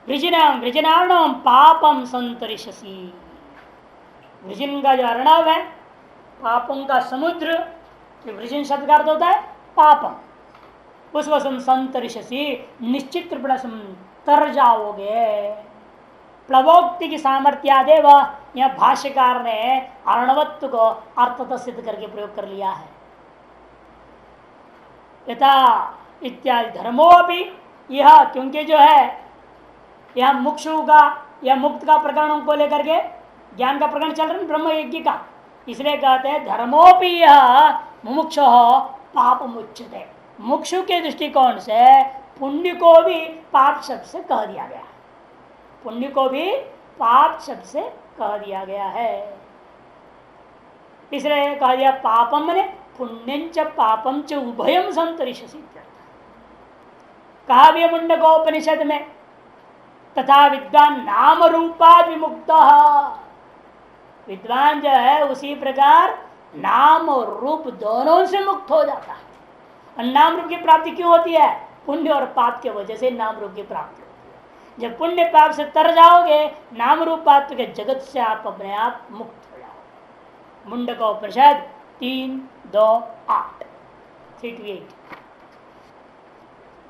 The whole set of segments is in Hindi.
वृजिनाम पापम संतरिष्यसि। वृजिन का जो अर्णव है, पापों का समुद्र, वृजिन शब्द का अर्थ होता है पापम। उस वसम संतरिष्यसि, निश्चित रूप तर जाओगे। प्लवोक्ति की सामर्थ्यादेव, यह भाष्यकार ने अर्णवत्व को अर्थतः सिद्ध करके प्रयोग कर लिया है। यथा इत्यादि धर्मो भी, यह क्योंकि जो है यह मुक्षु का या मुक्त का प्रकरणों को लेकर के ज्ञान का प्रकरण चल रहा है ब्रह्म यज्ञ का, इसलिए कहते हैं धर्मोपि यह मुमुक्ष पाप मुच्यते। मुक्षु के दृष्टिकोण से पुण्य को भी पाप शब्द से कह दिया गया है। पुण्य को भी पाप शब्द से कह दिया गया है, इसलिए कह दिया पापम ने पुण्यंच पापम च उभयम संतरिष्यसि। कहा भी मुंडकोपनिषद में, तथा विद्वान नाम रूपाद विमुक्त। विद्वान जो है उसी प्रकार नाम और रूप दोनों से मुक्त हो जाता है। और नाम रूप की प्राप्ति क्यों होती है? पुण्य और पाप की वजह से नाम रूप की प्राप्ति होती है। जब पुण्य पाप से तर जाओगे, नाम रूप पाप के जगत से आप अपने आप मुक्त हो जाओगे। मुंडकोपनिषद 3:2-8 3-8।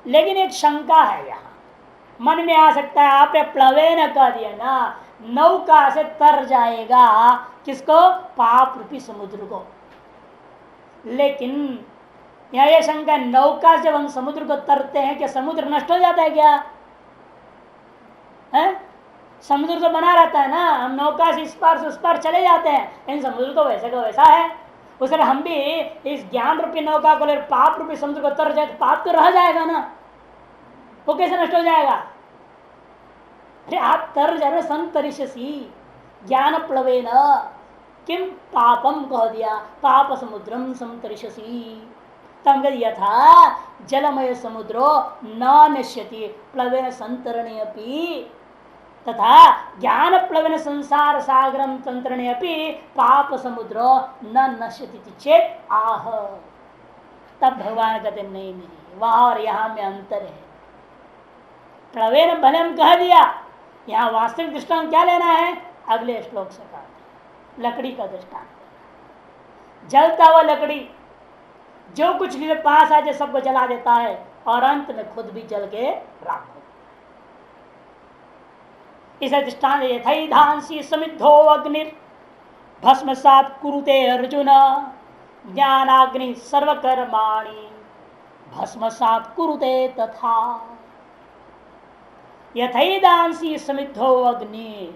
लेकिन एक शंका है, यहां मन में आ सकता है, आपने प्लवे न कह दिया ना, नौका से तर जाएगा किसको? पाप रूपी समुद्र को। लेकिन यह ये शंका, नौका जब हम समुद्र को तरते हैं क्या समुद्र नष्ट हो जाता है क्या? है? समुद्र तो बना रहता है ना, हम नौका से इस पार से उस पार चले जाते हैं, लेकिन समुद्र तो वैसे का वैसा है। उस तरह हम भी इस ज्ञान रूपी नौका को लेकर पाप रूपी समुद्र को तर जाए, पाप तो रह जाएगा ना, वो कैसे नष्ट हो जाएगा? अरे आप तर जा रहे संतरिष्यसि ज्ञान प्लवेन, किम पापम कह दिया, पाप समुद्रम संतरिष्यसि। तम यथा जलमय समुद्रो न नश्यति प्लवेन संतरणे अपि, तथा ज्ञान प्लवेन संसार सागरम तंत्रणे अपि पाप समुद्रो न नश्यति चेत आह। तब भगवान कहते नहीं नहीं, वहां और यहां में अंतर है। प्लवेन भले हम कह दिया, यहां वास्तविक दृष्टांत क्या लेना है? अगले श्लोक से कहा, लकड़ी का दृष्टांत। जलता हुआ लकड़ी जो कुछ भी पास आ जाए सबको जला देता है, और अंत में खुद भी जल के राख हो। इस दृष्टांत यथैधांसी समिद्धो अग्निर भस्मसात् कुरुते अर्जुन ज्ञानाग्नि सर्वकर्माणि भस्मसात् कुरुते तथा। यथैदांसी समिद्धो अग्नि,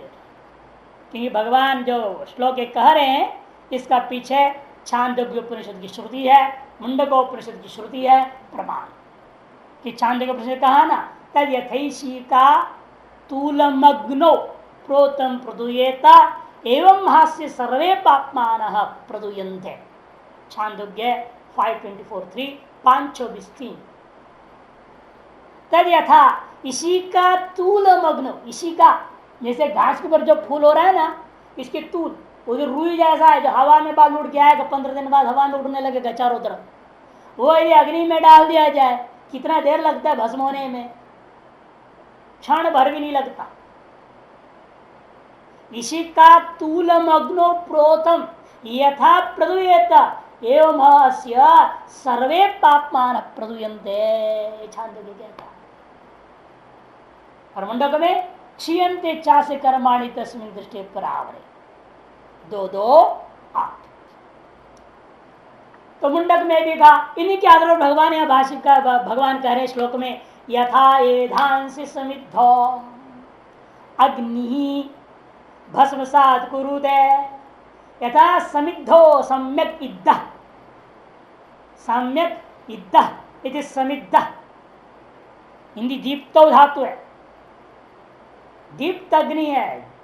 क्योंकि भगवान जो श्लोक कह रहे हैं इसका पीछे छांदोग्य उपनिषद की श्रुति है, मुंडकोपनिषद की श्रुति है प्रमाण कि छांदोग्य उपनिषद कहा ना, तद यथैशी का तूलमग्नो प्रोतम प्रदुयेता एवं हास्य सर्वे पापमान प्रदुयन्ते। छांदोग्य 5:24-3 5:24-3। तद यथा, इसी का तूलमग्नो, इसी का जैसे घास के ऊपर जो फूल हो रहा है ना, इसके तूल वो जो रुई जैसा है, जो हवा में बाल उड़ के आएगा, 15 दिन बाद हवा में उड़ने लगेगा चारों तरफ, वो यदि अग्नि में डाल दिया जाए कितना देर लगता है भस्म होने में? क्षण भर भी नहीं लगता। इसी का तूलमग्नो प्रोतम यथा प्रदुयेता एवं अस्य सर्वे पापमान प्रदुयन्ते। छांदोग्य कहता है। और मुंडक में क्षीयन्ते चास्य कर्माणि तस्मिन् दृष्टि परावरे 2:2-8। तो मुंडक में भी कहा, इन्हीं के आधार पर भगवान या भाषिक का भगवान कह रहे श्लोक में, यथा एधांसि समिद्धो अग्नि भस्मसात् कुरुते यथा समिद्धो सम्यक इद्दः। सम्यक इद्दः इति समिद्धः, हिंदी दीप्तो धातु है, दीप्त अग्नि है,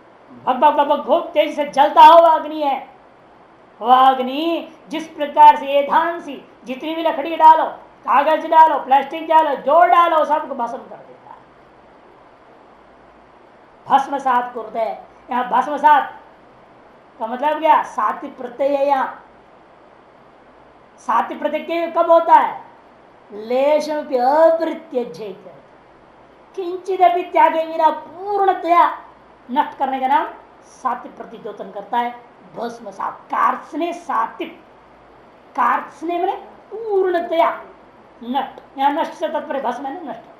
भग भग भग भग खूब तेज से जलता हुआ अग्नि है। वह अग्नि जिस प्रकार से ये धांसी, जितनी भी लकड़ी डालो, कागज डालो, प्लास्टिक डालो, जो डालो सबको भस्म कर देता है। भस्मसात कुरुते, यहाँ भस्मसात का मतलब क्या? साति प्रत्यय है। यहाँ साति प्रत्यय कब होता है? लेशम अप्रत्यज्य, किंचित भी त्यागे बिना पूर्णतया नष्ट करने का नाम सात्विक प्रतिद्योतन करता है। भस्म सात कार्सने सात्विक, कार्सने मैंने पूर्णतया नष्ट, यहाँ नष्ट से तत्पर भस्म है ना, नष्ट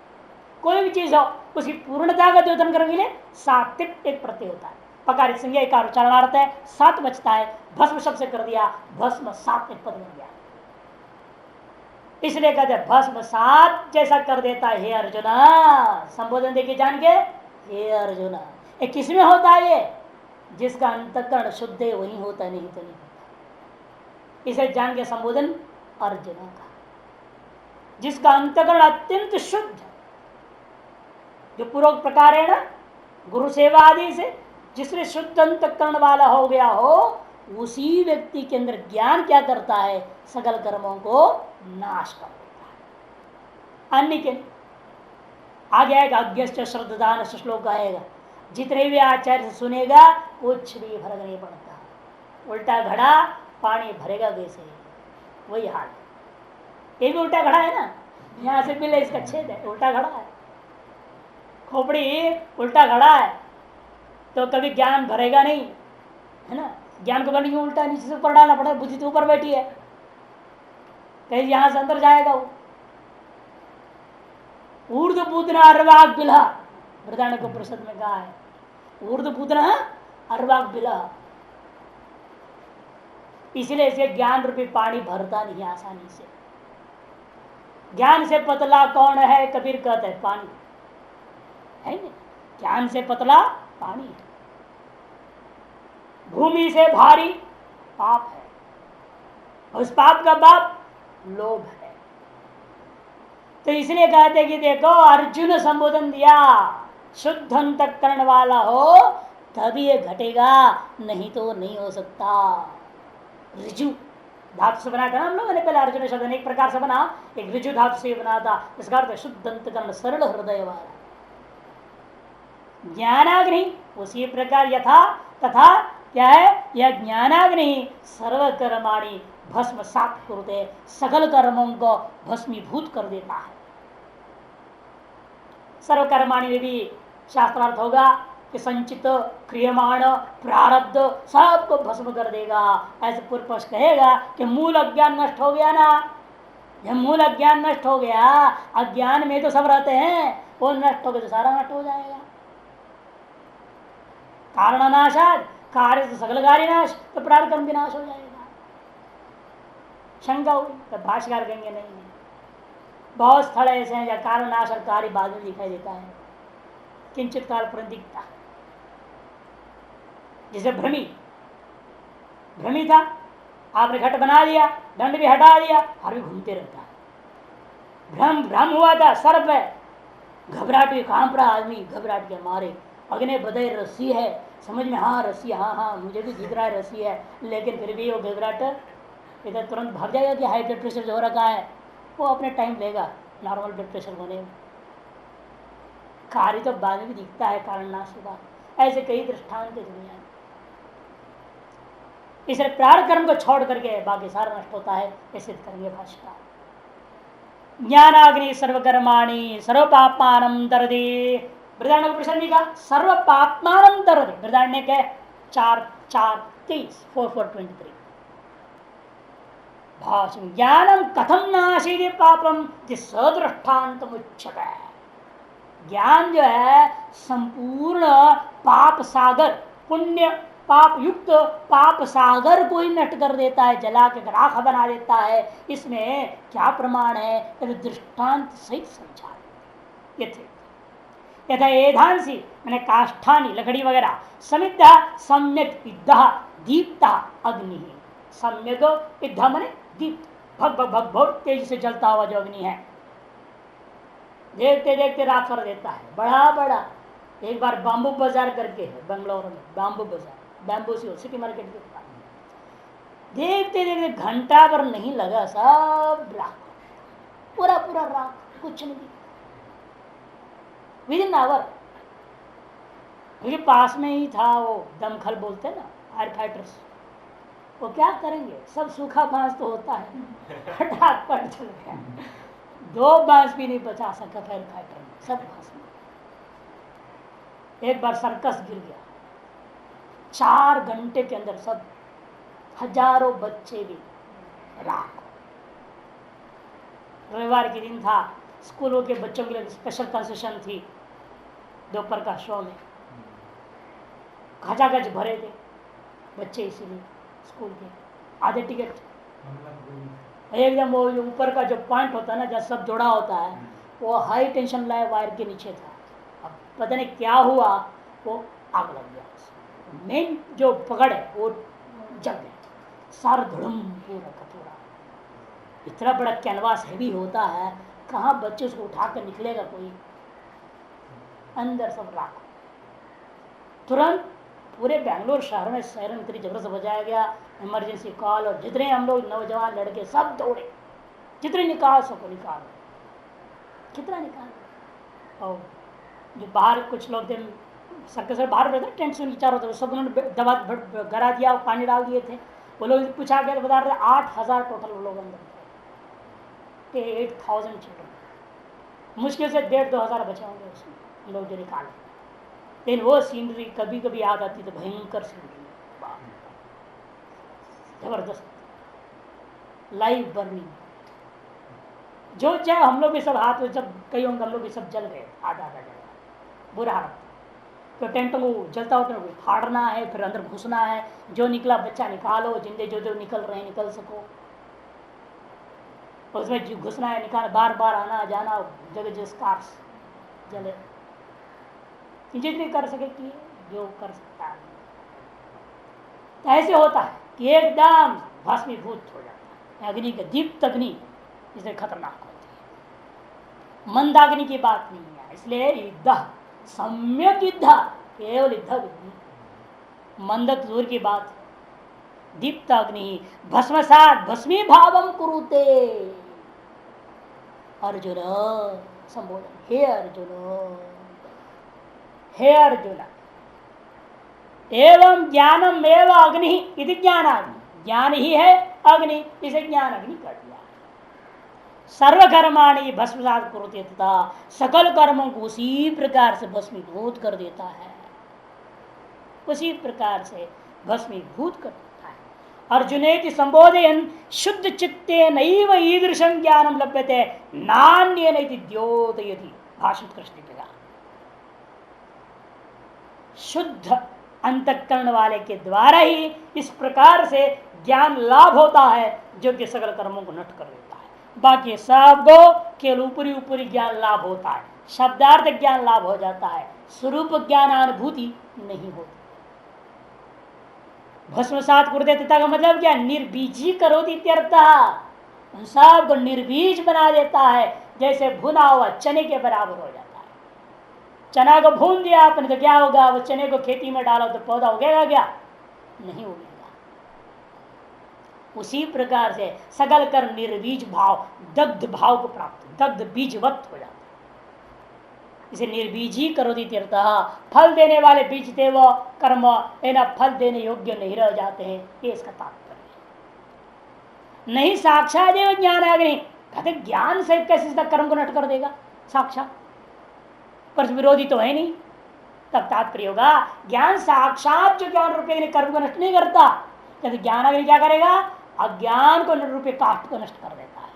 कोई भी चीज हो उसकी पूर्णता का द्योतन करने के लिए सात्विक एक प्रत्यय होता है। पकार संज्ञा एक उच्चारणार्थ है, सात बचता है, भस्म शब्द से कर दिया, भस्म सात एक पद बन गया। इसलिए कहते हैं भस्म सात जैसा कर देता है हे अर्जुना। संबोधन देखिए जान के, हे अर्जुना ये किसमें होता है? ये जिसका अंतःकरण शुद्ध है वही होता है, नहीं तो नहीं होता। इसे जान के संबोधन अर्जुना का, जिसका अंतःकरण अत्यंत शुद्ध, जो पूर्व प्रकार है ना गुरु सेवा आदि से, जिसने शुद्ध अंतःकरण वाला हो गया हो, उसी व्यक्ति के अंदर ज्ञान क्या करता है? सकल कर्मों को नाश कर देता है। अन्य के आगे आएगा अज्ञश्च श्रद्धान श्लोक आएगा, जितने भी आचार्य से सुनेगा कुछ भी फर्क नहीं पड़ता। उल्टा घड़ा पानी भरेगा कैसे, वही हाल। ये भी उल्टा घड़ा है ना, यहाँ से मिले इसका छेद है, उल्टा घड़ा है। खोपड़ी उल्टा घड़ा है तो कभी ज्ञान भरेगा नहीं, है ना। ज्ञान को भरने उल्टा नीचे से ऊपर डालना पड़ेगा, बुद्धि तो ऊपर बैठी है, कहीं यहां से अंदर जाएगा वो। ऊर्ध पूतना अर्वाग बिला, वृदारण को प्रसद में कहा है, ऊर्ध पूतना अर्वाग बिला। इसलिए इसे ज्ञान रूपी पानी भरता नहीं आसानी से। ज्ञान से पतला कौन है? कबीर कहते हैं पानी है नहीं, ज्ञान से पतला पानी है। भूमि से भारी पाप है, उस पाप का बाप लोभ है। तो इसलिए कहते कि देखो अर्जुन संबोधन दिया, शुद्ध अंतःकरण वाला हो तभी ये घटेगा, नहीं तो नहीं हो सकता। ऋजु धातु से बना था ना हम लोगों ने पहले, अर्जुन शब्द एक प्रकार से बना, एक ऋजु धातु से बना था। इसका अर्थ शुद्ध अंतःकरण, सरल हृदय वाला। ज्ञानाग्नि उसी प्रकार यथा तथा क्या है? यह ज्ञानाग्नि सर्वकर्माणि भस्म सात कुरुते, सकल कर्मों को भस्मीभूत कर देता है। सर्वकर्माणि में भी शास्त्रार्थ होगा कि संचित क्रियमाण प्रारब्ध सबको भस्म कर देगा। ऐसे पूर्व पक्ष कहेगा कि मूल अज्ञान नष्ट हो गया ना, जब मूल अज्ञान नष्ट हो गया, अज्ञान में तो सब रहते हैं, वो नष्ट हो गया तो सारा नष्ट हो जाएगा। कारणानाशाद कार्य से सकल कार्य नाश, तो प्राण कर्म भी नाश हो जाएगा। शंका हुई तो भाष्यकार कहेंगे नहीं, बहुत स्थल ऐसे हैं जहाँ कारण नाश और कार्य बाद में दिखाई देता है, किंचित काल पर दिखता है। जैसे भ्रमी था, आपने घट बना दिया, दंड भी हटा दिया, हर भी घूमते रहता है। भ्रम हुआ था, सर्प है, घबराहट हुई, कांप रहा आदमी, घबराहट के मारे। अग्नि बदय रस्सी है, समझ में हाँ रस्सी, हाँ मुझे भी दिख रहा है रस्सी है, लेकिन फिर भी वो घबराहट इधर तुरंत भाग जाएगा कि हाई ब्लड प्रेशर जो हो रखा है, वो अपने टाइम लेगा नॉर्मल ब्लड प्रेशर होने में। कार्य तो बाद में भी दिखता है, कारण नाश होगा। ऐसे कई दृष्टांत है दुनिया में। इसलिए प्राण कर्म को छोड़ करके बाकी सारा नष्ट होता है, ऐसे करेंगे भाष्यकार। ज्ञानाग्नि सर्वकर्माणि सर्व पापमानं दरति, वृदारण्य उपनिषद का सर्व पापमानं दरति, वृदारण्य के 4:4:23 4:4:23 भाष्य। ज्ञानम कथम नाशीति पापम सदृष्टान्त मुच्यते। ज्ञान जो है संपूर्ण पाप सागर, पुण्य पाप युक्त पाप सागर को ही नष्ट कर देता है, जला के राख बना देता है। इसमें क्या प्रमाण है? दृष्टांत सहित समझा। यथा एधांसी मैंने काष्ठानी लकड़ी वगैरह, समिद्धा सम्यक विद्धा दीप्ता अग्नि, सम्यक विद्धा मैंने दीप, भग भग भग बहुत तेजी से जलता हुआ जो अग्नि है, देखते देखते राख कर देता है बड़ा बड़ा। एक बार बाम्बू बाजार करके है बंगलौर में, बाम्बू बाजार, बैम्बू सिटी मार्केट के पास, देखते देखते घंटा भर नहीं लगा, सब राख, पूरा पूरा राख, कुछ नहीं विद इन आवर। क्योंकि पास में ही था वो दमखल बोलते ना, फायर फाइटर्स, वो क्या करेंगे, सब सूखा बांस तो होता है, फटाफट चल गया। 2 बांस भी नहीं बचा सका फायर फाइटर ने, सब बांस में। एक बार सर्कस गिर गया, 4 घंटे के अंदर सब हजारों बच्चे भी राख। रविवार के दिन था, स्कूलों के बच्चों के लिए स्पेशल कंसेशन थी दोपहर का शो में, खचाखच भरे थे बच्चे, इसीलिए स्कूल के आधे टिकट एकदम वो ऊपर का जो पॉइंट होता है ना, जहाँ सब जोड़ा होता है, वो हाई टेंशन लाइन वायर के नीचे था। अब पता नहीं क्या हुआ, वो आग लग गया, मेन जो पकड़ है वो जल गया, सारा धुड़म पूरा का पूरा। इतना बड़ा कैनवास हैवी होता है, कहाँ बच्चे उसको उठाकर निकलेगा कोई, अंदर सब राख। तुरंत पूरे बेंगलोर शहर में सायरन इतनी जबरदस्त बजाया गया, इमरजेंसी कॉल, और जितने हम लोग नौजवान लड़के सब दौड़े, जितने निकाल सको निकाल, कितना निकाल। और जो बाहर कुछ लोग थे सर्कस से बाहर बैठे टेंट से चारों तरफ, सब उन्होंने दवा गरा दिया, पानी डाल दिए थे। वो लोग पूछा गया बता रहे 8,000 टोटल वो लोग अंदर थे, 8,000 चिल्ड्रन, मुश्किल से 1,500-2,000 बचे होंगे उसमें लोग जो निकाले। लेकिन वो सीनरी कभी कभी याद आती तो भयंकर सीनरी, जबरदस्त लाइव बर्निंग, जो चाहे हम लोग भी सब हाथ में, जब कई होंगे हम लोग भी सब जल गए, आधा आधा जल, बुरा हालत। तो टेंट को जलता होता है, फाड़ना है, फिर अंदर घुसना है, जो निकला बच्चा निकालो, जिंदे जो जो निकल रहे हैं निकल सको, उसमें घुसना है, निकाल, बार बार आना जाना, जगह जिस कार्स जले, जितनी कर सके कि जो कर सकता है। तो ऐसे होता है कि एकदम भस्मीभूत हो जाता है, अग्नि का दीप्त अग्नि इसलिए खतरनाक होती है, मंदाग्नि की बात नहीं है। इसलिए युद्ध सम्यक युद्ध, केवल युद्ध विधि, मंदक दूर की बात, दीप्त अग्नि भस्मसात भस्मी भावम कुरुते। अर्जुन संबोधन, हे अर्जुन, हे अर्जुन, एवं ज्ञानम एवं अग्नि इति ज्ञानाग्नि, ज्ञान ही है अग्नि, इसे ज्ञान अग्नि कर दिया। सर्वकर्माणि भस्मसात कुरुते, तथा सकल कर्मों को उसी प्रकार से भस्मीभूत कर देता है, उसी प्रकार से भस्मीभूत कर देता है। अर्जुनेति संबोधयन् शुद्ध चित्ते नैव ईदृशं ज्ञानम लभ्यते नान्येन इति द्योतयति। भाषित कृष्ण के शुद्ध अंतःकरण वाले के द्वारा ही इस प्रकार से ज्ञान लाभ होता है, जो कि सकल कर्मों को नष्ट कर देता है। बाकी सबको केवल ऊपरी ऊपरी ज्ञान लाभ होता है, शब्दार्थ ज्ञान लाभ हो जाता है, स्वरूप ज्ञान अनुभूति नहीं होती। भस्मसात कुरुते तथा का मतलब क्या, निर्बीजी करोति इत्यर्थः, उन सबको निर्बीज बना देता है, जैसे भुना हुआ चने के बराबर हो जाता है। चना को भून दिया आपने तो क्या होगा, वो चने को खेती में डालो तो पौधा उगेगा क्या, नहीं उगेगा। उसी प्रकार से सकल कर्म निर्बीज भाव, दग्ध भाव को प्राप्त, दग्ध बीजवत हो जाता है। इसे निर्बीजी करोति तीर्थः, फल देने वाले बीज थे वो कर्म, लेकिन फल देने योग्य नहीं रह जाते हैं, ये इसका तात्पर्य है। नहीं साक्षात एवं ज्ञान अग्नि, कहते ज्ञान से कैसे कर्म को नष्ट कर देगा साक्षात, पर विरोधी तो है नहीं। तब तात्पर्य होगा ज्ञान साक्षात जो ज्ञान रूपये कर्म को नष्ट नहीं करता, कहते ज्ञान अग्नि क्या करेगा, अज्ञान को रूपये काष्ठ को नष्ट कर देता है,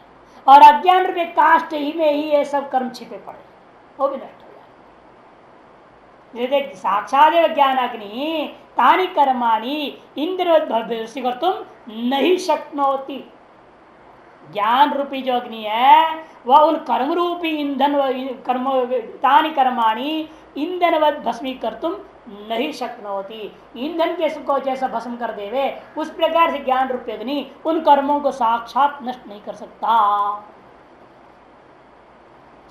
और अज्ञान रूपये काष्ठ ही में ही ये सब कर्म छिपे पड़े, वो भी नष्ट हो जाए। साक्षात ज्ञान अग्नि तानि कर्माणि इंद्रिय कर्तुम नहीं शक्नोति। ज्ञान रूपी जो अग्नि है वह उन कर्म रूपी ईंधन, कर्म तानि कर्माणि ईंधनवत भस्मी कर्तुम नहीं शक्नोति। ईंधन के को जैसा भस्म कर देवे, उस प्रकार से ज्ञान रूपी अग्नि उन कर्मों को साक्षात नष्ट नहीं कर सकता।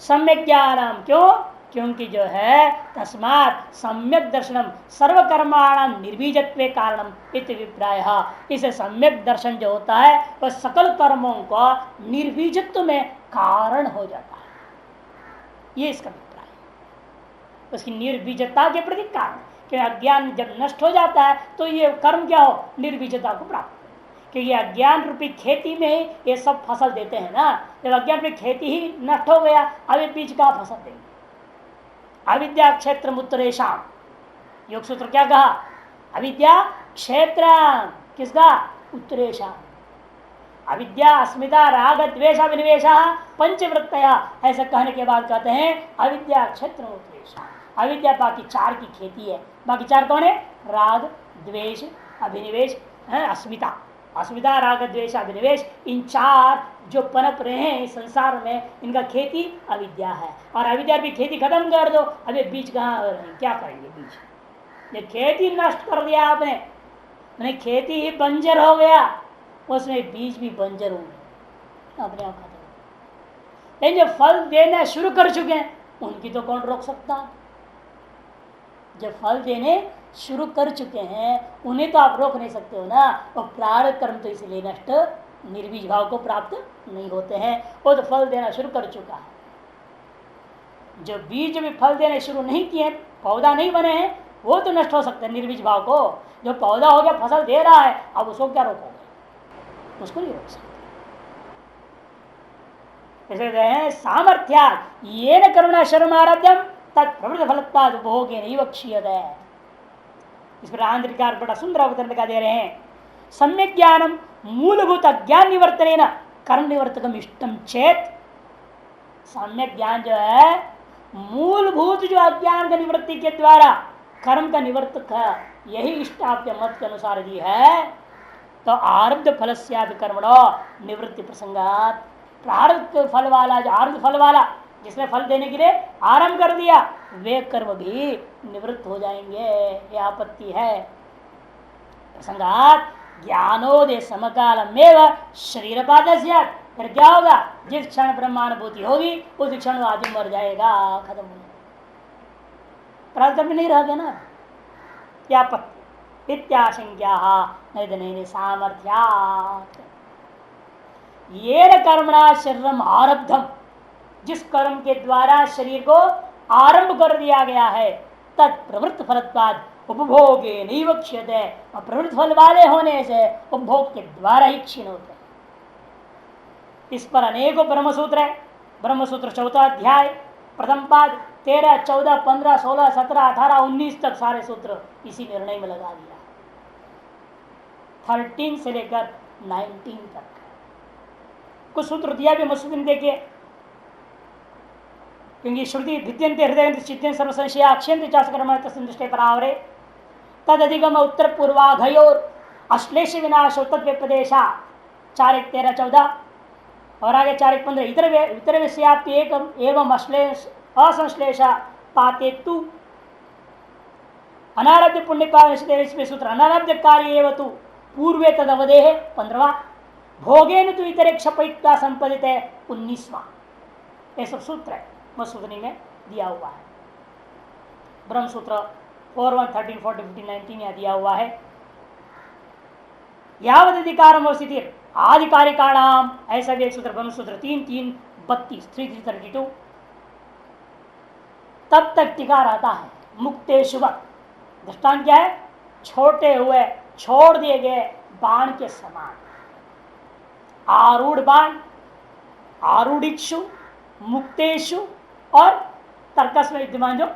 सम्यक ज्ञानम, क्यों, क्योंकि जो है तस्मात् सम्यक दर्शनम सर्वकर्माणाम निर्बीजत्वे कारणम इति विप्रायः। इसे सम्यक दर्शन जो होता है वह सकल कर्मों का निर्बीजत्व में कारण हो जाता है, ये इसका अभिप्राय है। उसकी निर्बीजता के प्रति कारण, क्योंकि अज्ञान जब नष्ट हो जाता है तो ये कर्म क्या हो, निर्बीजता को प्राप्त हो, क्योंकि अज्ञान रूपी खेती में ही ये सब फसल देते हैं ना। जब अज्ञान रूपी खेती ही नष्ट हो गया, अभी बीज का फसल देंगे। अविद्या क्षेत्र उत्तरेशम, योग सूत्र क्या कहा? अविद्या क्षेत्र किसका? उत्तरेशा। अविद्या अस्मिता राग द्वेष विनिवेश पंचवृत्तया, ऐसा कहने के बाद कहते हैं अविद्या क्षेत्र उत्तरेशा। अविद्या बाकी चार की खेती है। बाकी चार कौन है? राग द्वेष अभिनिवेश अस्मिता। अस्मिता राग द्वेष अभिनिवेश, इन चार जो पनप रहे हैं इस संसार में, इनका खेती अविद्या है। और अविद्या भी खेती खत्म कर दो, अभी बीज कहाँ, क्या करेंगे बीज? ये खेती नष्ट कर दिया आपने, नहीं खेती ही बंजर हो गया, उसमें बीज भी बंजर हो गए, अपने आप खत्म। लेकिन जो फल देना शुरू कर चुके हैं उनकी तो कौन रोक सकता? जो फल देने शुरू कर चुके हैं उन्हें तो आप रोक नहीं सकते हो ना। वो प्रारब्ध कर्म तो इसलिए नष्ट निर्बीज भाव को प्राप्त नहीं होते हैं, वो तो फल देना शुरू कर चुका है। जो बीज भी फल देने शुरू नहीं किए, पौधा नहीं बने हैं, वो तो नष्ट हो सकते हैं निर्बीज भाव को। जो पौधा हो गया फसल दे रहा है, अब उसको क्या रोकोगे? उसको नहीं रोक सकते। सामर्थ्या ये न करुणा शर्म आराध्यम तत्प्रवृत्त फलत्वाद उपभोगे नहीं वक्षीयते। इस पर आंध्रिकार बड़ा सुंदर अवतरण का दे रहे हैं। सम्यक ज्ञानम मूलभूत अज्ञान निवर्तन कर्म निवर्तकम इष्टम चेत। सम्यक ज्ञान जो है मूलभूत जो अज्ञान का निवृत्ति के द्वारा कर्म का निवर्तक है, यही इष्ट आपके मत के अनुसार भी है, तो आरब्ध फल से कर्मणो निवृत्ति प्रसंगात, प्रारब्ध फल वाला जो आरब्ध फल वाला जिसने फल देने के लिए आरंभ कर दिया, वे कर्म भी निवृत्त हो जाएंगे। यह आपत्ति है। प्रसंगात ज्ञानोदय समकालमेव शरीरपात, फिर क्या होगा? जिस क्षण ब्रह्मानुभूति होगी उस क्षण आदमी मर जाएगा, खत्म हो जाएगा, प्रारब्ध में नहीं रह गया ना। क्या आपत्ति? इत्याशंक्या नहीं सामर्थ्यात् ये कर्मणा शरीरम आरब्धम, जिस कर्म के द्वारा शरीर को आरंभ कर दिया गया है, तत्प्रवृत्त फलत्वाद उपभोगे नहीं वक्ष्यते, और प्रवृत्त फल वाले होने से उपभोग के द्वारा ही क्षीण होते हैं। इस पर अनेकों ब्रह्मसूत्र है। ब्रह्मसूत्र 14 अध्याय प्रथम पाद 13, 14, 15, 16, 17, 18, 19 तक सारे सूत्र इसी निर्णय में लगा दिया। 13 से लेकर 19 तक कुछ सूत्र दिया भी मसूद देखिए, क्योंकि श्रुति भिद्यंते हृदय चित्तेन सर्वसंशया अक्षयंते चासकर्म तस्मिन् परावरे तद अधिगम उत्तर पूर्वाघयोर अश्लेष विनाशो तद्व्यपदेशा 4, 13, 14 और आगे 4, 15 इतर विषयाप्ति एकम एवं अश्लेष असंश्लेष पाते तु अनारब्ध पुण्य पावन सूत्र अनारब्ध कार्य एवं तु पूर्वे तद अवधेह 15वां भोगेन तु इतरे क्षपयित्वा संपदित है 19वां। ये सब सूत्र है मसूदनी में दिया हुआ है। ब्रह्मसूत्र 4, 1, 13, 14, 15, 19 यहाँ दिया हुआ है। यावद अधिकारम स्थिति आधिकारिकाणाम, ऐसा भी एक सूत्र ब्रह्मसूत्र 3, 3, 32, 3, 32 तब तक टिका रहता है। मुक्तेशु दृष्टांत क्या है? छोटे हुए छोड़ दिए गए बाण के समान। आरूढ़ बाण, आरूढ़िक्षु, मुक्तेशु और तर्कस में विद्यमान जो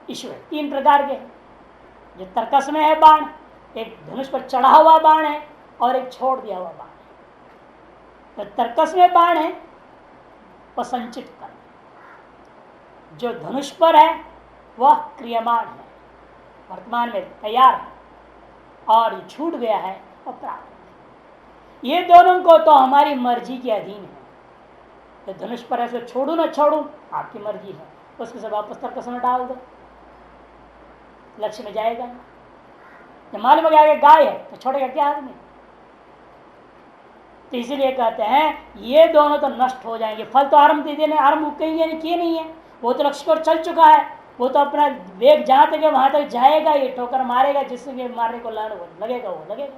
इशु है, 3 प्रकार के। जो तर्कस में है बाण, एक धनुष पर चढ़ा हुआ बाण है और एक छोड़ दिया हुआ बाण है। तो तर्कस में बाण है वह संचित कर, जो धनुष पर है वह क्रियमान है, वर्तमान में तैयार है, और छूट गया है वह प्राप्त है। ये दोनों को तो हमारी मर्जी के अधीन है। तो धनुष पर ऐसे छोड़ू ना छोड़ू आपकी मर्जी है, उसके से वापस तर्कस में डाल दो, लक्ष्य में जाएगा। जब मालूम हो गया गाय है तो छोड़ेगा क्या आदमी? तो इसीलिए कहते हैं ये दोनों तो नष्ट हो जाएंगे। फल तो आरंभ दे देने, आरंभ कहीं किए नहीं है, वो तो लक्ष्य पर चल चुका है, वो तो अपना वेग जहां तक है वहां तक जाएगा, ये ठोकर मारेगा, जिससे मारने को लगेगा वो लगेगा।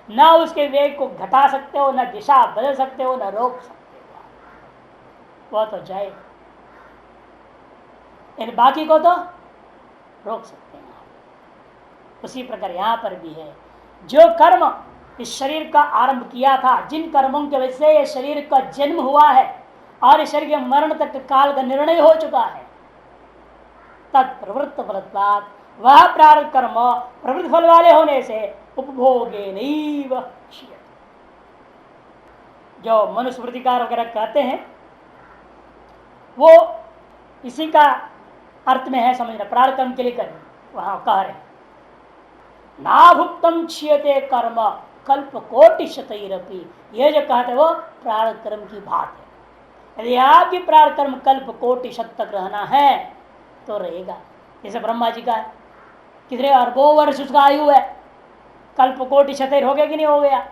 ना उसके वेग को घटा सकते हो, ना दिशा बदल सकते हो, ना रोक सकते हो, वह तो जाएगा। इन बाकी को तो रोक सकते हैं। उसी प्रकार यहां पर भी है, जो कर्म इस शरीर का आरंभ किया था, जिन कर्मों की वजह से यह शरीर का जन्म हुआ है और इस शरीर के मरण तक काल का निर्णय हो चुका है, तत्प्रवृत्त फलत्वात्, वह प्रारब्ध कर्म प्रवृत्त फल वाले होने से उपभोगे नैव क्षीयते। जो मनुस्मृतिकार वगैरह कहते हैं वो इसी का अर्थ में है समझना, प्रारब्ध कर्म के लिए करना। वहां कह रहे नाभुक्तम क्षीयते कर्म कल्प कोटि शतैरपि, ये जो कहते हैं वो प्रारब्ध कर्म की बात है। यदि आपकी प्रारब्ध कर्म कल्प कोटि शत तक रहना है तो रहेगा। जैसे ब्रह्मा जी का कितने अरबों वर्ष उसका आयु है, कल्प कोटि शतैर हो गया कि नहीं हो गया?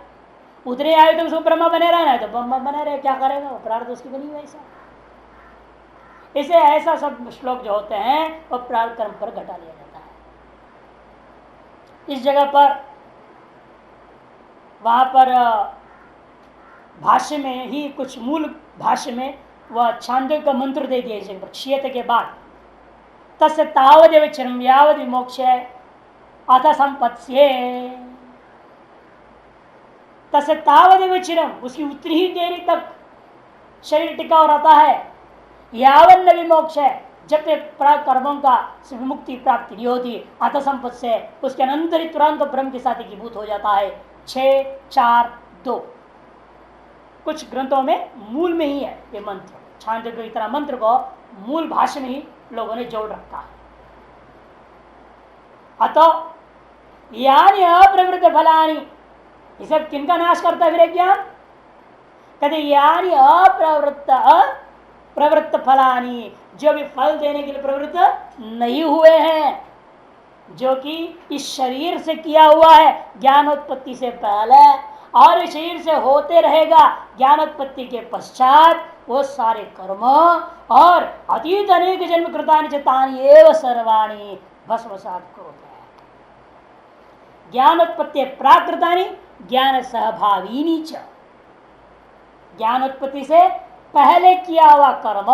उतने आयु तो उसको ब्रह्मा बने रहना है तो ब्रह्मा बने रहे, क्या करेगा वो, प्रारब्ध उसकी बनी हुई ऐसा। इसे ऐसा सब श्लोक जो होते हैं वो प्रारब्ध कर्म पर घटा लिया जाता है। इस जगह पर वहां पर भाष्य में ही कुछ मूल भाष्य में वह छांदोग्य का मंत्र दे दिया। इस क्षीयते के बाद तस्य तावदेव चिरम यावद विमोक्ष अथ संपत्स्ये, तस्य तावदेव चिरम, उसकी उतनी ही देरी तक शरीर टिका हो रहता है। यावन विमोक्ष है, जब तक प्राग कर्मों का मुक्ति प्राप्ति नहीं होती। अथ संपत्ति से उसके अनंतर ही तुरंत ब्रह्म के साथ एकीभूत हो जाता है। 6-4-2 कुछ ग्रंथों में मूल में ही है ये मंत्र। छांदोग्य की तरह मंत्र को मूल भाषा में ही लोगों ने जोड़ रखा है। अतः यानी अप्रवृत्त फलानी, ये सब किनका नाश करता है फिर ज्ञान? कहते यानी प्रवृत्त फलानी, जो भी फल देने के लिए प्रवृत्त नहीं हुए हैं, जो कि इस शरीर से किया हुआ है ज्ञानोत्पत्ति से पहले और इस शरीर से होते रहेगा ज्ञानोत्पत्ति के पश्चात, वो सारे कर्म और अतीत अनेक जन्म कृतानि चितानि एव सर्वाणि भस्मसात करोति। ज्ञानोत्पत्ति प्राकृतानि ज्ञान सहभाविनी च, ज्ञानोत्पत्ति से पहले किया हुआ कर्म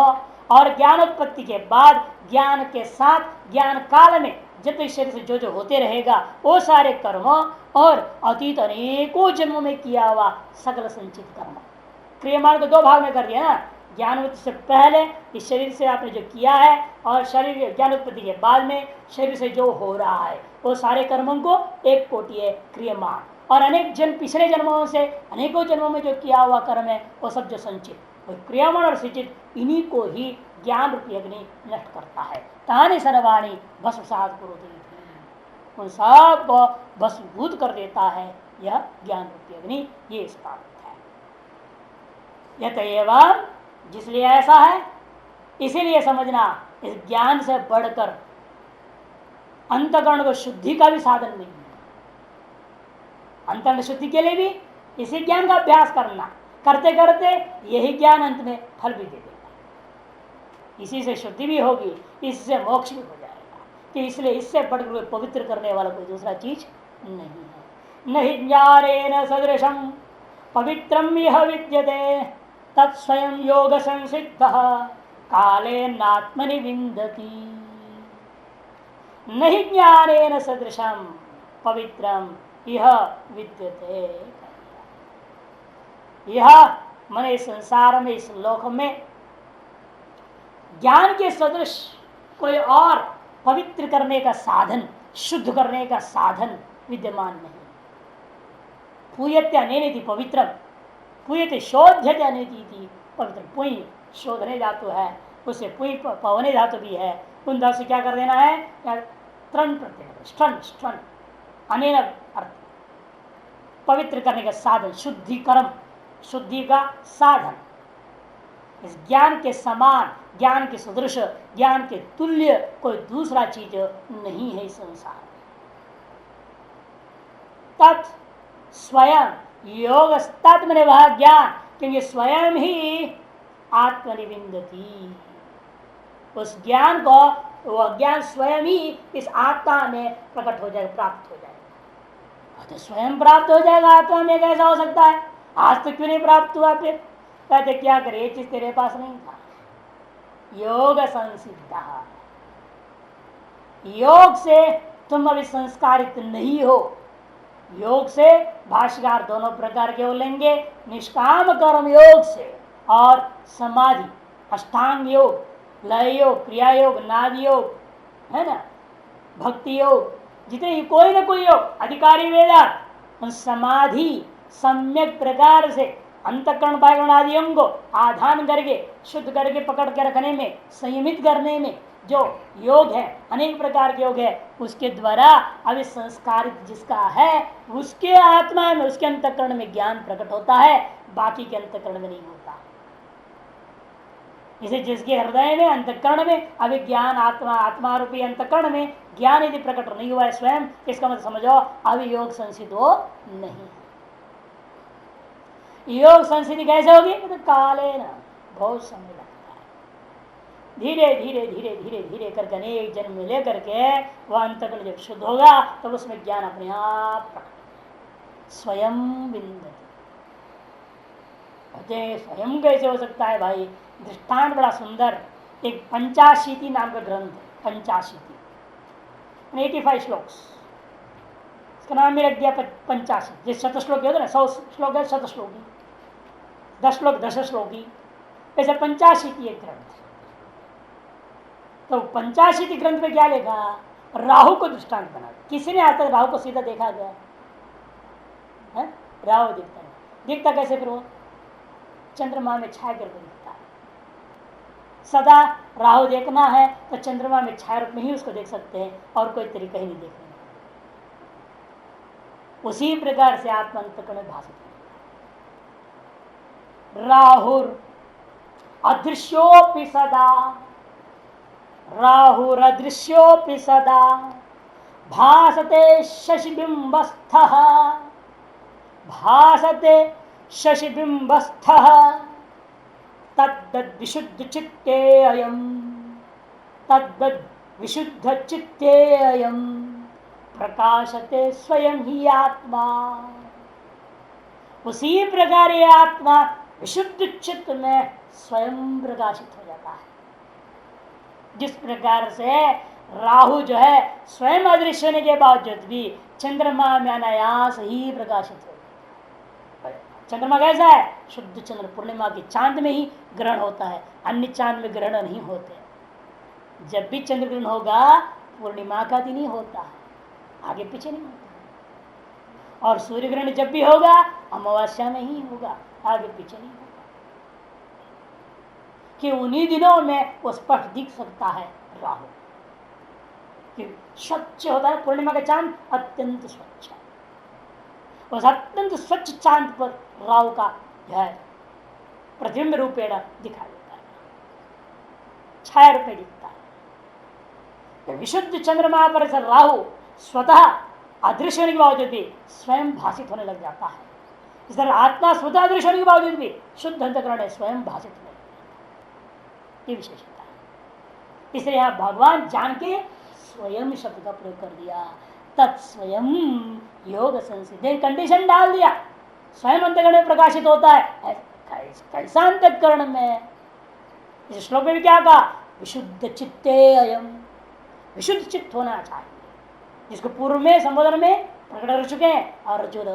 और ज्ञानोत्पत्ति के बाद ज्ञान के साथ ज्ञान काल में जब तक शरीर से जो होते रहेगा वो सारे कर्म और अतीत अनेकों जन्मों में किया हुआ सकल संचित कर्म। क्रियमाण को दो भाग में कर दिया ना, ज्ञानोत्पत्ति से पहले इस शरीर से आपने जो किया है और शरीर ज्ञानोत्पत्ति के बाद में शरीर से जो हो रहा है वो सारे कर्मों को एक कोटि है क्रियमाण, और अनेक जन्म पिछले जन्मों से अनेकों जन्मों में जो किया हुआ कर्म है वो सब जो संचित क्रियामण और सिचित, इन्हीं को ही ज्ञान रूपी अग्नि नष्ट करता है। तानि सर्वाणी भस्मसात कुरुते, उन सब को भस्मीभूत कर देता है यह ज्ञान रूपी अग्नि। ये इसका अर्थ है। यत एवं, जिसलिए ऐसा है इसीलिए समझना, इस ज्ञान से बढ़कर अंतकरण को शुद्धि का भी साधन नहीं है। अंतकरण शुद्धि के लिए भी इसी ज्ञान का अभ्यास करना, करते करते यही ज्ञान अंत में फल भी दे देगा। इसी से शुद्धि भी होगी, इससे मोक्ष भी हो जाएगा। कि इसलिए इससे बढ़कर पवित्र करने वाला कोई दूसरा चीज नहीं है। नहीं ज्ञानेन सदृशम पवित्रम यह विद्यते तत्स्वयं योग संसिद्ध काले नात्मनि विन्दति। नहीं ज्ञानेन सदृशम पवित्रम यह विद्यते, यह मने संसार में इस लोक में ज्ञान के सदृश कोई और पवित्र करने का साधन, शुद्ध करने का साधन विद्यमान नहीं। पूयत्या नेति पवित्र, पूयते शोध्यत्या नेति पवित्र। पुई शोधने धातु है, उससे पुई पवने धातु भी है। उन धातु से क्या कर देना है? त्रण प्रत्यय, स्ट्रन स्ट्रन अनेन अर्थ पवित्र करने का साधन, शुद्धि कर्म, शुद्धि का साधन। इस ज्ञान के समान, ज्ञान के सदृश, ज्ञान के तुल्य कोई दूसरा चीज नहीं है इस संसार में। तत् स्वयं योग तत्मने वह ज्ञान, क्योंकि स्वयं ही आत्मनिविंदती, उस ज्ञान को वह ज्ञान स्वयं ही इस आत्मा में प्रकट हो जाएगा, प्राप्त हो जाएगा। तो स्वयं प्राप्त हो जाएगा आत्मा में, कैसा हो सकता है? आज तक क्यों नहीं प्राप्त हुआ? फिर कहते क्या करे, ये चीज तेरे पास नहीं था। योग संसिद्ध, योग से तुम अभी संस्कारित नहीं हो। योग से भाष्यकार दोनों प्रकार के लेंगे, निष्काम कर्म योग से और समाधि, अष्टांग योग, लय योग, क्रिया योग, नाद योग, है ना, भक्ति योग, जितने कोई ना कोई योग, अधिकारी वेदांत, समाधि सम्यक प्रकार से अंतकरण बाह्यकरण आदि को आधान करके शुद्ध करके पकड़ के रखने में, संयमित करने में जो योग है, अनेक प्रकार के योग है, उसके द्वारा अभी संस्कारित जिसका है उसके आत्मा में, उसके अंतकरण में ज्ञान प्रकट होता है, बाकी के अंतकरण में नहीं होता। इसे जिसके हृदय में, अंतकरण में अभी ज्ञान, आत्मा, आत्मा रूपी अंतकरण में ज्ञान यदि प्रकट नहीं हुआ है स्वयं, इसका मतलब समझो अभी योग संसिद्ध हो नहीं। योग संसिद्धि कैसे होगी? तो काले ना, बहुत समय लगता है। धीरे धीरे धीरे धीरे धीरे करके अनेक जन्म में लेकर के वह अंतकरण जब शुद्ध होगा तब तो उसमें ज्ञान अपने आप प्रकट स्वयं विंदति। स्वयं कैसे हो सकता है भाई? दृष्टांत बड़ा सुंदर, एक पंचाशीति नाम का ग्रंथ है, पंचाशीति 85 श्लोक्स, इसका नाम भी रख दिया पंचाशीति। जिस शतश्लोकी होता है ना, 100 श्लोक है शतश्लोकी, 10 श्लोक 10 श्लोकी, ऐसे पंचाशीति एक ग्रंथ। तो पंचाशीति ग्रंथ में क्या लिखा? राहु को दृष्टांत बना। किसी ने आज तक राहु को सीधा देखा गया है? राहु दिखता है, दिखता कैसे? फिर वो चंद्रमा में छाया करके दिखता है। सदा राहु देखना है तो चंद्रमा में छाया रूप में ही उसको देख सकते हैं, और कोई तरीका ही नहीं देखने का। उसी प्रकार से आत्मा अंतकरण में भाषित है। राहुर अदृश्योपि सदा, राहुर अदृश्योपि सदा भासते शशिबिंबस्थः, भासते शशिबिंबस्थः तद्वद् विशुद्ध चित्ते अयम, तद्वद् विशुद्ध चित्ते अयम प्रकाशते स्वयं ही आत्मा। उसी प्रकार ये आत्मा विशुद्ध चित्त में स्वयं प्रकाशित हो जाता है। जिस प्रकार से राहु जो है स्वयं अदृश्य होने के बावजूद भी चंद्रमा में अनायास ही प्रकाशित हो जाता है। चंद्रमा कैसा है? शुद्ध चंद्र, पूर्णिमा की चांद में ही ग्रहण होता है, अन्य चांद में ग्रहण नहीं होते। जब भी चंद्र ग्रहण होगा पूर्णिमा का दिन ही होता है, आगे पीछे नहीं होता। और सूर्य ग्रहण जब भी होगा अमावस्या में ही होगा, आगे पीछे नहीं होगा। कि उन्हीं दिनों में वो स्पष्ट दिख सकता है राहु, कि स्वच्छ होता है पूर्णिमा का चांद, अत्यंत स्वच्छ। उस अत्यंत स्वच्छ चांद पर राहु का जो है प्रतिबिंब रूपेण दिखाई देता है, छाया रूपे दिखता है। विशुद्ध चंद्रमा पर से राहु स्वतः अदृश्य होने के बावजूद भी स्वयं भाषित होने लग जाता है। इस तरह आत्मा स्वतः अदृश्य होने के बावजूद भी शुद्ध अंतकरण स्वयं भाषित होने लगता है, ये विशेषता है। इसलिए यहाँ भगवान जान के स्वयं शब्द का प्रयोग कर दिया, तत्स्वयं योग संसिद्धि, कंडीशन डाल दिया, स्वयं अंतकरण में प्रकाशित होता है। कैसा अंतकरण में? इस श्लोक में भी क्या कहा? विशुद्ध चित्ते अयम, विशुद्ध चित्त होना चाहिए, जिसको पूर्व में संबोधन में प्रकट कर चुके हैं। अर्जुन,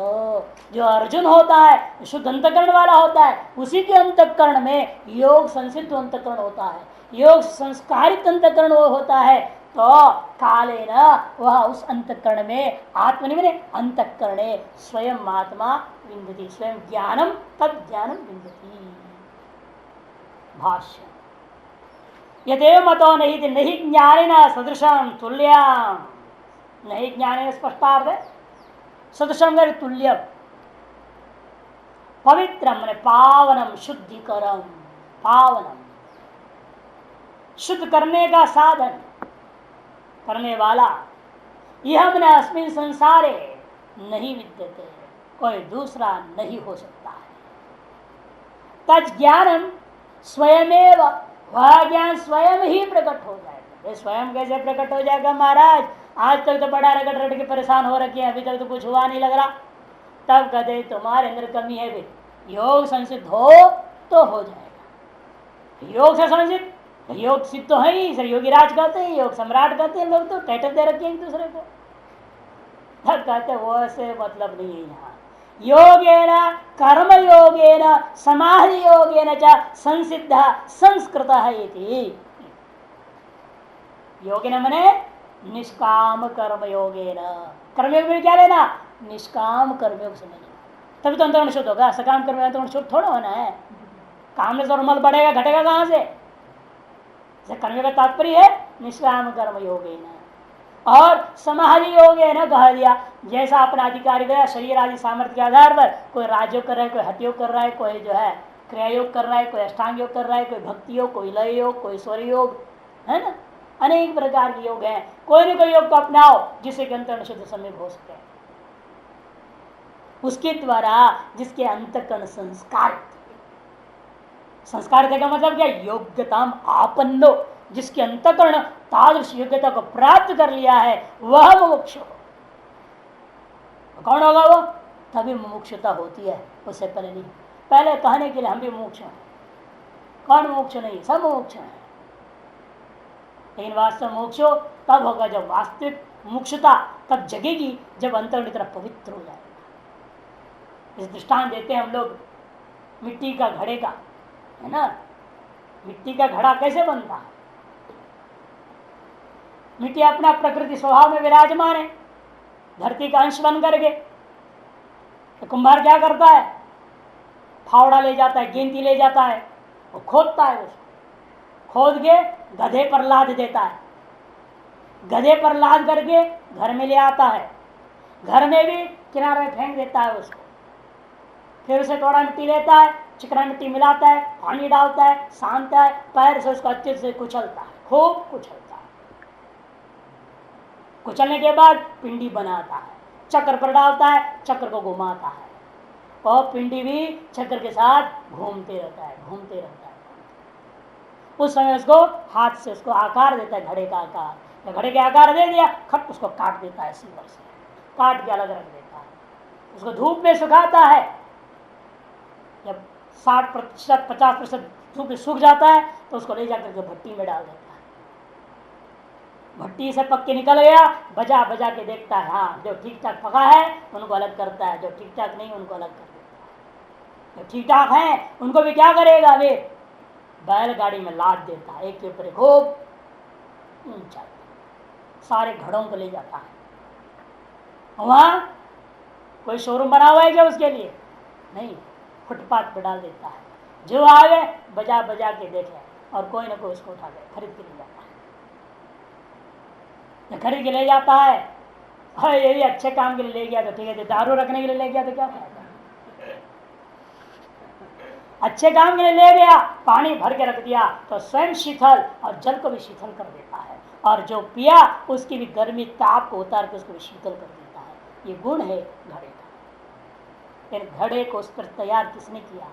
जो अर्जुन होता है शुद्ध अंतकरण वाला होता है, उसी के अंतकरण में योग संसिद्ध अंतकरण होता है, योग संस्कारित अंतकरण वो होता है। तो काले न वह उस अंतकरण में आत्मनि अंतकरणे स्वयं आत्मा विंदति, स्वयं ज्ञानम तद ज्ञानम विंदति। भाष्य यदेव मतो नहीं ज्ञानेन सदृशम तुल्यम, नहीं ज्ञानेन स्पष्टार्थ सदृशम तुल्यम, पवित्रम माने पावनम, शुद्धिकरम, पावनम शुद्ध करने का साधन करने वाला, यह मैंने अस्मिन संसारे नहीं विद्यते, कोई दूसरा नहीं हो सकता है। तज ज्ञानम स्वयमेव, वह ज्ञान स्वयं ही प्रकट हो जाएगा। ये स्वयं कैसे प्रकट हो जाएगा महाराज? आज तक तो बड़ा रगड़ रगड़ के परेशान हो रखे हैं, अभी तक तो कुछ हुआ नहीं लग रहा। तब कहते तुम्हारे अंदर कमी है, भी योग संसिद्ध हो तो हो जाएगा। योग से संसिद्ध, योग सिद्ध तो है ही, सर योगी राज कहते हैं, योग सम्राट कहते हैं, लोग तो टाइटल दे रखे हैं एक दूसरे को। तब कहते वो से मतलब नहीं है। यहाँ योगेन कर्म योगेन समाधि योगेन च संसिद्ध संस्कृत है। योगेन मने निष्काम कर्म योगेन। कर्मयोग में क्या लेना? निष्काम कर्मयोग से लेना, तभी तो अंतर्गुण शुद्ध होगा। सकाम कर्म अंतर्गुण शुद्ध थोड़ा होना है। काम में तो मल बढ़ेगा घटेगा कहां से? कर्म का तात्पर्य है निष्काम कर्म योगेन। और समाधि योग है ना, कहा दिया जैसा अपना अधिकारी गया शरीर आदि सामर्थ्य के आधार पर, कोई राजयोग कर रहा है, कोई हठ योग कर रहा है, कोई जो है क्रिया योग कर रहा है, कोई अष्टांग योग कर रहा है, कोई भक्ति योग, कोई लय योग, कोई स्वर योग, है ना। अनेक प्रकार के योग हैं। कोई ना कोई योग को अपनाओ जिससे कि अंतर्गुण शुद्ध समीप हो सके, उसके द्वारा जिसके अंतःकरण संस्कार, संस्कार का मतलब क्या? योग्यता आपन्नो, जिसके अंतःकरण तादृश योग्यता को प्राप्त कर लिया है वह मुमुक्ष हो। कौन होगा वो? तभी मुमुक्षुता होती है, उससे पहले नहीं। पहले कहने के लिए हम भी मुमुक्ष हैं, कौन मुमुक्ष नहीं? सब मुमुक्ष हैं। लेकिन वास्तव मोक्ष तब होगा जब वास्तविक मुमुक्षुता तब जगेगी जब अंतर्गुण की तरफ पवित्र हो जाएगा। इस दृष्टांत देते हैं हम लोग मिट्टी का घड़े का, है ना। मिट्टी का घड़ा कैसे बनता है? मिट्टी अपना प्रकृति स्वभाव में विराजमान है, धरती का अंश बन करके। तो कुम्हार क्या करता है? फावड़ा ले जाता है, गेंती ले जाता है, वो खोदता है, उसको खोद के गधे पर लाद देता है, गधे पर लाद करके घर में ले आता है, घर में भी किनारे फेंक देता है उसको। फिर उसे थोड़ा मिट्टी लेता है, चिकना मिट्टी मिलाता है, पानी डालता है, सानता है, पैर से उसको अच्छे से कुचलता है, खूब कुचलता है। कुचलने के बाद पिंडी बनाता है, चक्र पर डालता है, चक्र को घुमाता है, और पिंडी भी चक्र के साथ घूमते रहता है, घूमते रहता है। उस समय उसको हाथ से उसको आकार देता है, घड़े का आकार। घड़े के आकार दे दिया, खट उसको काट देता है, सीवर से काट के अलग रख देता है। उसको धूप में सुखाता है, जब 60% 50% धूप में सूख जाता है तो उसको ले जाकर के भट्टी में डाल देता है। भट्टी से पक के निकल गया, बजा बजा के देखता है, हाँ जो ठीक ठाक पका है उनको अलग करता है, जो ठीक ठाक नहीं उनको अलग कर देता है। जो ठीक ठाक है उनको भी क्या करेगा? वे बैलगाड़ी में लाद देता है, एक के ऊपर खूब ऊंचा, सारे घड़ों को ले जाता है। वहां कोई शोरूम बना हुआ है क्या उसके लिए? नहीं, फुटपाथ पर डाल देता है, जो आवे बजा बजा के देखे, और कोई ना कोई उसको उठा के खरीद के ले जाता है। खरीद के ले जाता है, हाँ यही अच्छे काम के लिए ले गया तो ठीक है, दारू रखने के लिए ले गया तो क्या फायदा? अच्छे काम के लिए ले गया, पानी भर के रख दिया तो स्वयं शीतल और जल को भी शीतल कर देता है, और जो पिया उसकी भी गर्मी ताप को उतार के उसको भी शीतल कर देता है। ये गुण है घड़े का। इन घड़े को उस पर तैयार किसने किया,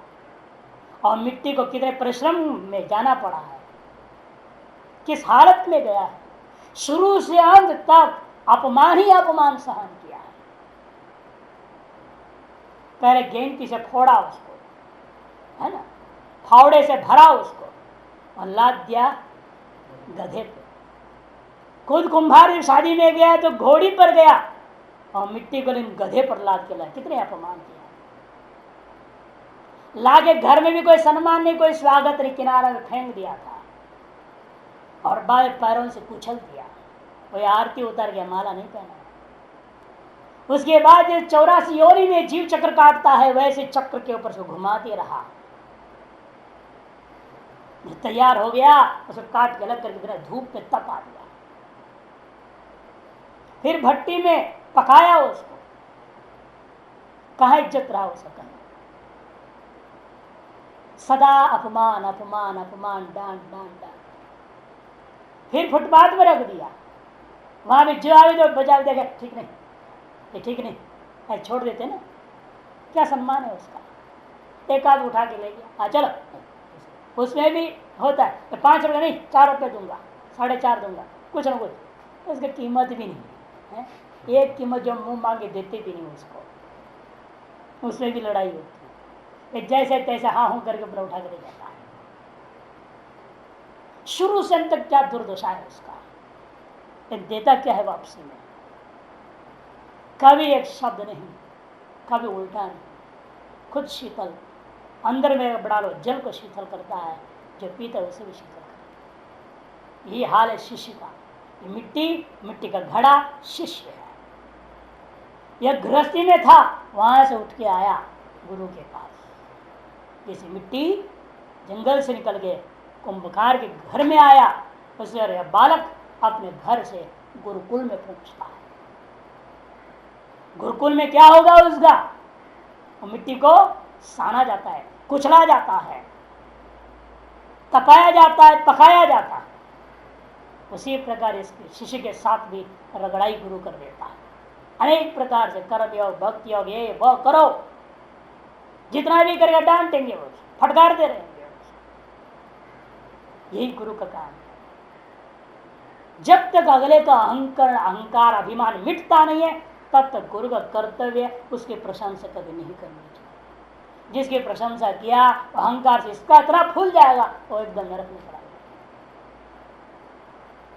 और मिट्टी को कितने परिश्रम में जाना पड़ा है, किस हालत में गया है, शुरू से अंत तक अपमान ही अपमान सहन किया है। पहले गेंती से फोड़ा उसको, है ना, फावड़े से भरा उसको और लाद दिया गधे पे। खुद कुंभार शादी में गया तो घोड़ी पर गया और मिट्टी को गधे पर लाद के लाया। कितने अपमान किया। लाके घर में भी कोई सम्मान नहीं, कोई स्वागत नहीं, किनारा में फेंक दिया था और बाएं पैरों से कुचल दिया। कोई आरती उतार गया, माला नहीं पहना। उसके बाद 84 योनि में जीव चक्र काटता है, वैसे चक्र के ऊपर से घुमाते रहा। तैयार हो गया उसको काट के अलग करके धूप में तपा दिया, फिर भट्टी में पकाया उसको। कहाँ इज्जत रहा उसका? कहीं सदा अपमान अपमान अपमान, डांट डांट डांट। फिर फुटपाथ में रख दिया, वहां भी जो आवे तो बजा देगा, ठीक नहीं ये ठीक नहीं है, छोड़ देते ना, क्या सम्मान है उसका। एक आध उठा के ले गया, चलो उसमें भी होता है तो 5 रुपये नहीं 4 रुपये दूंगा, 4.5 दूंगा, कुछ ना कुछ। उसकी कीमत भी नहीं है, एक कीमत जो मुंह मांगे देते भी नहीं उसको, उसमें भी लड़ाई होती है। जैसे तैसे हाँ हूं करके अपना उठा के ले जाता है। शुरू से अंत तक क्या दुर्दशा है उसका, देता क्या है वापसी में? कभी एक शब्द नहीं, कभी उल्टा नहीं, खुद शीतल अंदर में बढ़ा लो, जल को शीतल करता है, जो पीता है उसे भी शीतल करता है। यही हाल है शिष्य का। मिट्टी, मिट्टी का घड़ा शिष्य है। यह गृहस्थी में था, वहां से उठ के आया गुरु के पास। जैसे मिट्टी जंगल से निकल के कुंभकार के घर में आया, उसे यह बालक अपने घर से गुरुकुल में पहुंचता है। गुरुकुल में क्या होगा उसका? मिट्टी को साना जाता है, कुचला जाता है, तपाया जाता है, पकाया जाता है। उसी प्रकार इसके शिष्य के साथ भी रगड़ाई गुरु कर देता है। अनेक प्रकार से कर्म योग, भक्ति योग, ये वो करो, जितना भी करेगा डांटेंगे, वो फटकारते रहेंगे। यही गुरु का काम है। जब तक अगले का अहंकार अभिमान मिटता नहीं है, तब तक गुरु का कर्तव्य उसकी प्रशंसा कभी नहीं करनी चाहिए। जिसकी प्रशंसा किया अहंकार से इसका इतना फूल जाएगा, वो एकदम नरक में पड़ा।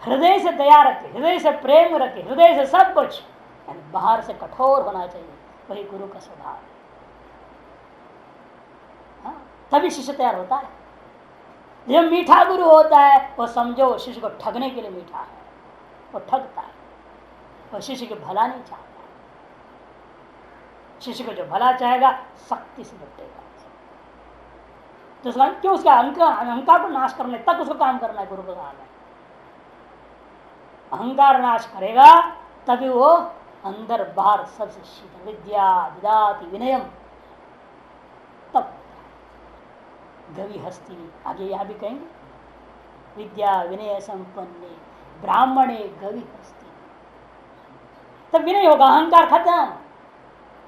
हृदय से दया रखे, हृदय से प्रेम रखे, हृदय से सब कुछ, बाहर से कठोर होना चाहिए। वही गुरु का स्वभाव है। हाँ, तभी शिष्य तैयार होता है। जब मीठा गुरु होता है, वो समझो शिष्य को ठगने के लिए मीठा है, वो ठगता है, वो शिष्य को भला नहीं चाहता। शिष्य को जो भला चाहेगा सख्ती से निपटेगा। तो क्यों? उसका अहंकार को नाश करने तक उसको काम करना है। गुरु का काम है अहंकार नाश करेगा, तभी वो अंदर बाहर सबसे शीतल। विद्या विदाति विनयम, तब गवि हस्ती, आगे यहां भी कहेंगे, विद्या विनय संपन्ने ब्राह्मणे गवि हस्ती। तब विनय होगा, अहंकार खत्म।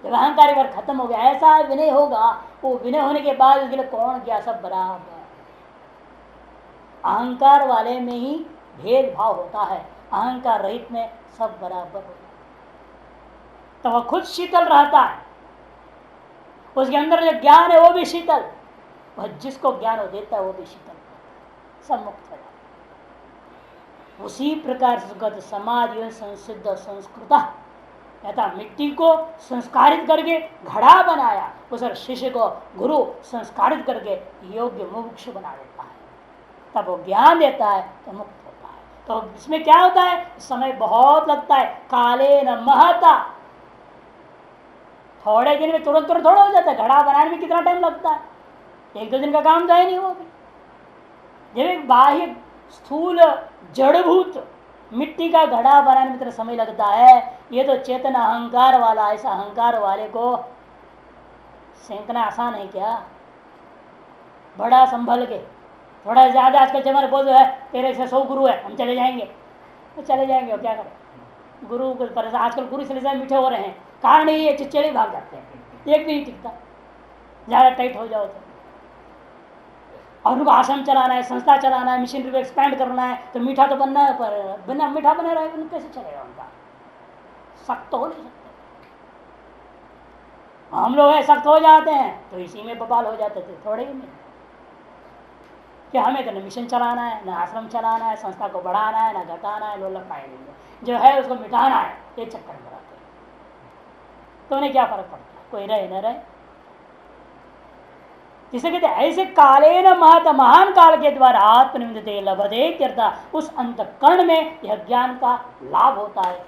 जब अहंकार एक बार खत्म हो गया, ऐसा विनय होगा, वो विनय होने के बाद उसके लिए कौन क्या सब बराबर। अहंकार वाले में ही भेदभाव होता है, अहंकार रहित में सब बराबर होता है। तो वह खुद शीतल रहता है, उसके अंदर जो ज्ञान है वो भी शीतल, वह जिसको ज्ञान वो देता है वो भी शीतल, सब मुक्त है। उसी प्रकार से समाधि संसिद्ध संस्कृत कहता, मिट्टी को संस्कारित करके घड़ा बनाया, उस शिष्य को गुरु संस्कारित करके योग्य मुमुक्षु बना देता है। तब वो ज्ञान देता है तो मुक्त होता है। तो इसमें क्या होता है? समय बहुत लगता है। काले न महता, थोड़े दिन में तुरंत थोड़ा हो जाता है। घड़ा बनाने में कितना टाइम लगता है? एक दो दिन का काम तो है नहीं। वो भी जब एक बाह्य स्थूल जड़भूत मिट्टी का घड़ा बनाने में इतना समय लगता है, ये तो चेतन अहंकार वाला, ऐसा अहंकार वाले को सेंकना आसान है क्या? बड़ा संभल के, थोड़ा ज्यादा आजकल जमाने बोल है, तेरे से 100 गुरु है, हम चले जाएंगे। तो चले जाएंगे और क्या करें? गुरु को परेशान, आजकल गुरु इसलिए मीठे हो रहे हैं, कारण ये चिड़चिड़े भाग जाते हैं, एक भी नहीं टिकता। ज्यादा टाइट हो जाओ तो, और उनको आश्रम चलाना है, संस्था चलाना है, मिशनरी को एक्सपैंड करना है, तो मीठा तो बनना है, पर बिना मीठा बना रहेगा तो कैसे चलेगा? उनका सख्त तो हो नहीं सकते। हम लोग सख्त हो जाते हैं तो इसी में बवाल हो जाते थे थोड़े ही में, कि हमें तो न मिशन चलाना है, न आश्रम चलाना है, संस्था को बढ़ाना है, न घटाना है, लोग पाएंगे जो है उसको मिटाना है, ये चक्कर में रहते हैं। तो उन्हें क्या फर्क पड़ता है? कोई रहे न रहे। जिसे कहते ऐसे काले न महत, महान काल के द्वारा आत्मनिमित्ते लभते, उस अंतःकरण में यह ज्ञान का लाभ होता है।